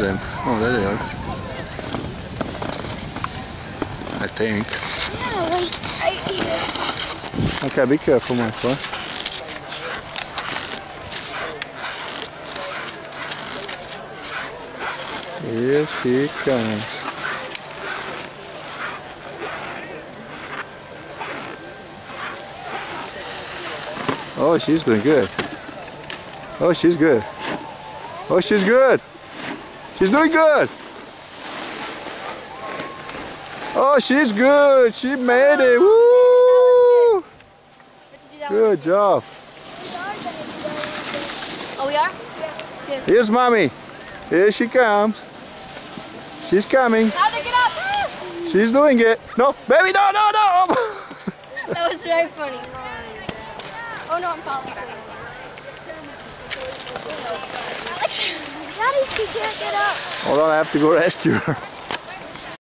them. Oh, there they are. I think. Yeah, right here. Okay, be careful, Michael. Here she comes. Oh, she's doing good. Oh, she's good. Oh, she's good. She's doing good. Oh, she's good. She made it. Woo! Good job. Oh, we are? Yeah. Here's Mommy. Here she comes. She's coming. How to get up? She's doing it. No, baby, no, no, no. That was very funny. Oh no, I'm falling. Daddy, she can't get up. Hold on, I have to go rescue her.